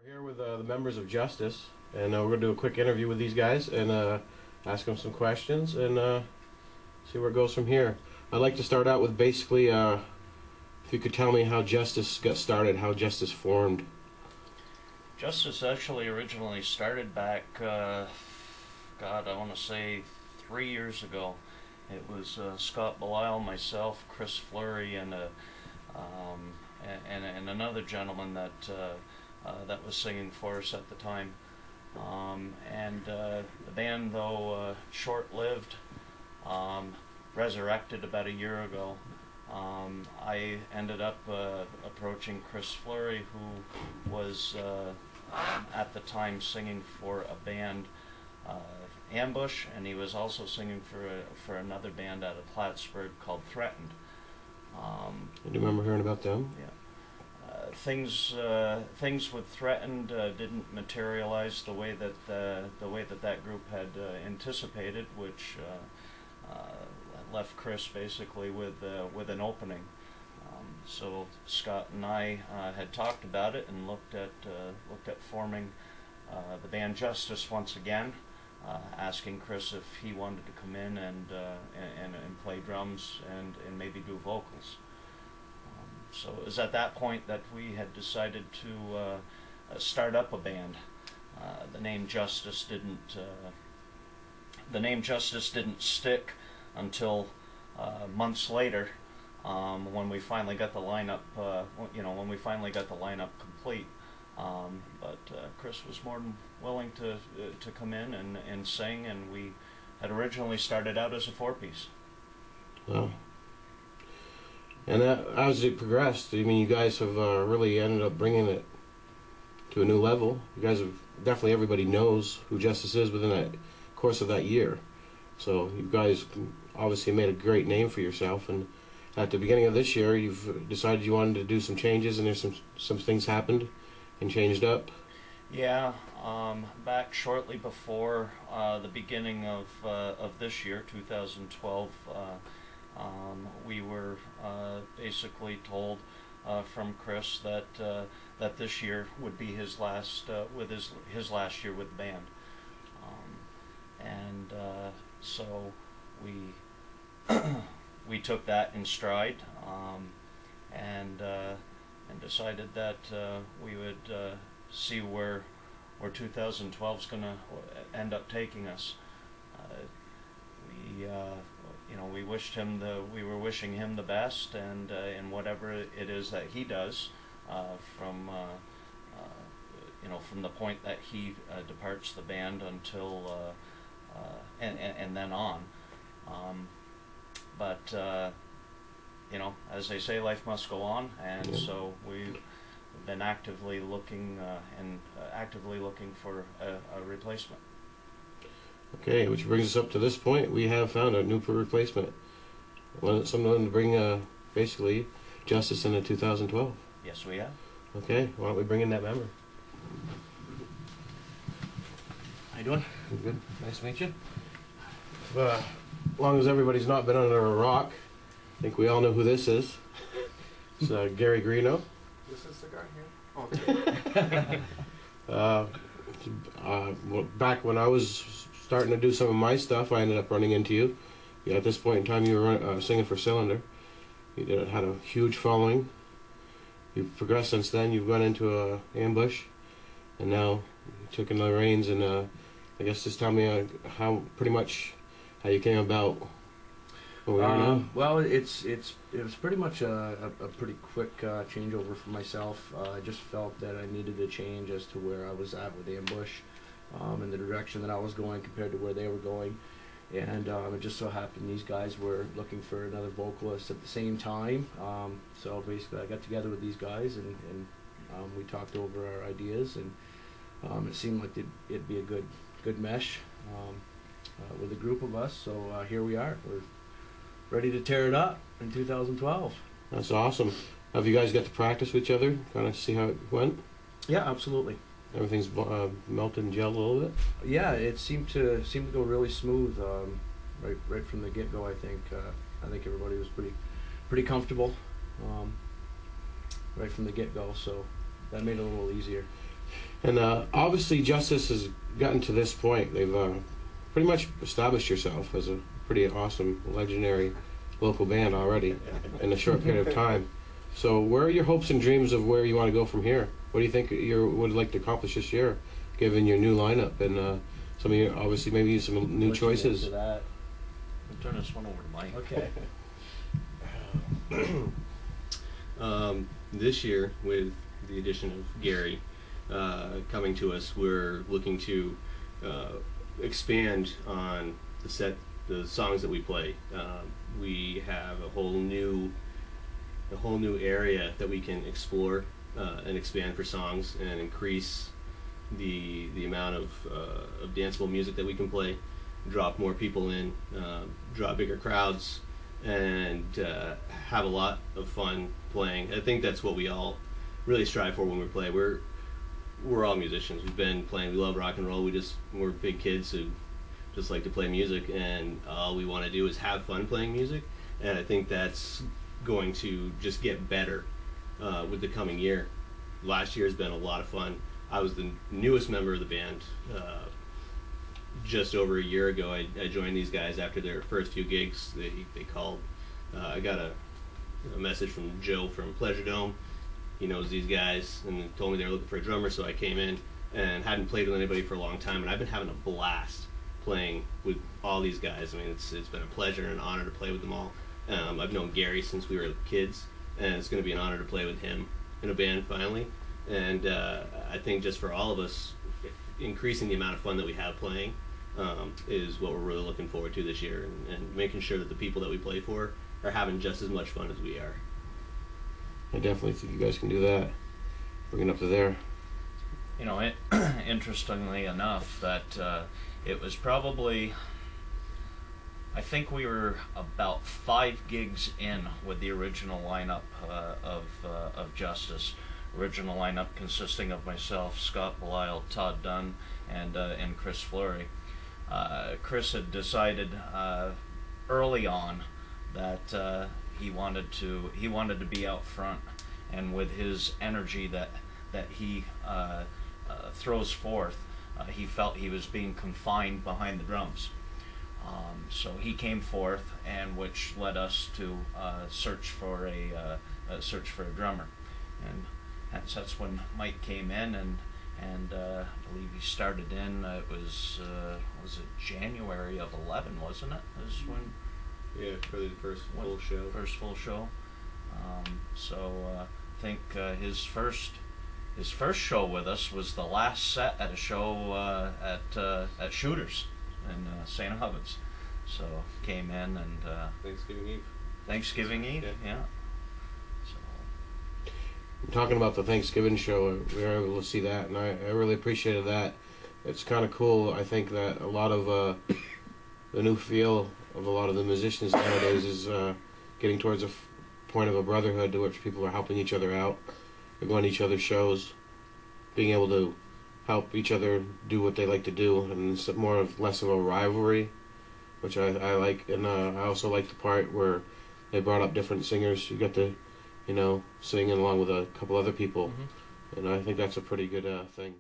We're here with the members of Justice, and we're going to do a quick interview with these guys and ask them some questions and see where it goes from here. I'd like to start out with basically, if you could tell me how Justice got started, how Justice formed. Justice actually originally started back, God, I want to say 3 years ago. It was Scott Belisle, myself, Chris Fleury, and another gentleman that that was singing for us at the time. The band, though short-lived, resurrected about a year ago. I ended up approaching Chris Fleury, who was at the time singing for a band, Ambush, and he was also singing for another band out of Plattsburgh called Threatened. Do you remember hearing about them? Yeah. Things with Threatened didn't materialize the way that group had anticipated, which left Chris basically with an opening. So Scott and I had talked about it and looked at forming the band Justice once again, asking Chris if he wanted to come in and play drums and maybe do vocals. So it was at that point that we had decided to start up a band. The name Justice didn't stick until months later, when we finally got the lineup. When we finally got the lineup complete. But Chris was more than willing to come in and sing, and we had originally started out as a four-piece. Wow. And as it progressed, I mean, you guys have really ended up bringing it to a new level. You guys have definitely, everybody knows who Justice is within that course of that year. So you guys obviously made a great name for yourself. And at the beginning of this year, you've decided you wanted to do some changes, and there's some things happened and changed up. Yeah, back shortly before the beginning of this year, 2012. We were basically told from Chris that that this year would be his last his last year with the band, so we took that in stride, and decided that we would see where 2012 is going to end up taking us. We were wishing him the best, and in whatever it is that he does, from the point that he departs the band until and then on. As they say, life must go on, and so we've been actively looking for a replacement. Okay, which brings us up to this point. We have found a new replacement. Someone to bring basically Justice into 2012. Yes, we have. Okay, why don't we bring in that member? How you doing? Good. Nice to meet you. As long as everybody's not been under a rock, I think we all know who this is. It's Gary Greeno. This is the guy here? Oh. Back when I was starting to do some of my stuff, I ended up running into you. Yeah, at this point in time, you were singing for Cylinder. You had a huge following. You've progressed since then. You've gone into Ambush, and now you took in the reins. And I guess just tell me how you came about. Well, it was pretty much a pretty quick changeover for myself. I just felt that I needed a change as to where I was at with Ambush, and the direction that I was going compared to where they were going. And it just so happened these guys were looking for another vocalist at the same time. So basically I got together with these guys, and we talked over our ideas, and it seemed like it'd be a good mesh with a group of us. So here we are. We're ready to tear it up in 2012. That's awesome. Have you guys got to practice with each other, kind of see how it went? Yeah, absolutely. Everything's melted and gelled a little bit? Yeah, it seemed to go really smooth right from the get-go. I think everybody was pretty comfortable right from the get-go, so that made it a little easier. And obviously, Justice has gotten to this point. They've pretty much established yourself as a pretty awesome, legendary local band already in a short period of time. So where are your hopes and dreams of where you want to go from here? What do you think you would like to accomplish this year, given your new lineup and some of your, obviously, maybe some new choices? I'll turn this one over to Mike. Okay. This year, with the addition of Gary coming to us, we're looking to expand on the songs that we play. We have a whole new area that we can explore and expand for songs and increase the amount of danceable music that we can play, draw more people in, draw bigger crowds, and have a lot of fun playing. I think that's what we all really strive for when we play. We're all musicians. We've been playing. We love rock and roll. We're big kids who just like to play music, and all we want to do is have fun playing music. And I think that's going to just get better with the coming year. Last year has been a lot of fun. I was the newest member of the band. Just over a year ago, I joined these guys after their first few gigs. They called. I got a message from Joe from Pleasure Dome. He knows these guys, and told me they were looking for a drummer, so I came in and hadn't played with anybody for a long time, and I've been having a blast playing with all these guys. I mean, it's been a pleasure and an honor to play with them all. I've known Gary since we were kids, and it's going to be an honor to play with him in a band finally. And I think just for all of us, increasing the amount of fun that we have playing is what we're really looking forward to this year, and making sure that the people that we play for are having just as much fun as we are. I definitely think you guys can do that. Bring it up to there. You know, interestingly enough, that it was probably, I think we were about 5 gigs in with the original lineup of Justice. Original lineup consisting of myself, Scott Belisle, Todd Dunn, and Chris Fleury. Chris had decided early on that he wanted to be out front, and with his energy that he throws forth, he felt he was being confined behind the drums. So he came forth, and which led us to search for a drummer, and that's when Mike came in, and I believe he started in. It was it January of 11, wasn't it? This is when. Yeah, probably the first full show. First full show. I think his first show with us was the last set at a show at Shooters in St. Albans. So came in and Thanksgiving Eve. Yeah. So. Talking about the Thanksgiving show, we were able to see that, and I really appreciated that. It's kind of cool. I think that a lot of the new feel of a lot of the musicians nowadays is getting towards a point of a brotherhood to which people are helping each other out. They're going to each other's shows, being able to help each other do what they like to do, and it's less of a rivalry, which I like. And I also like the part where they brought up different singers. You get to, sing along with a couple other people, and I think that's a pretty good thing.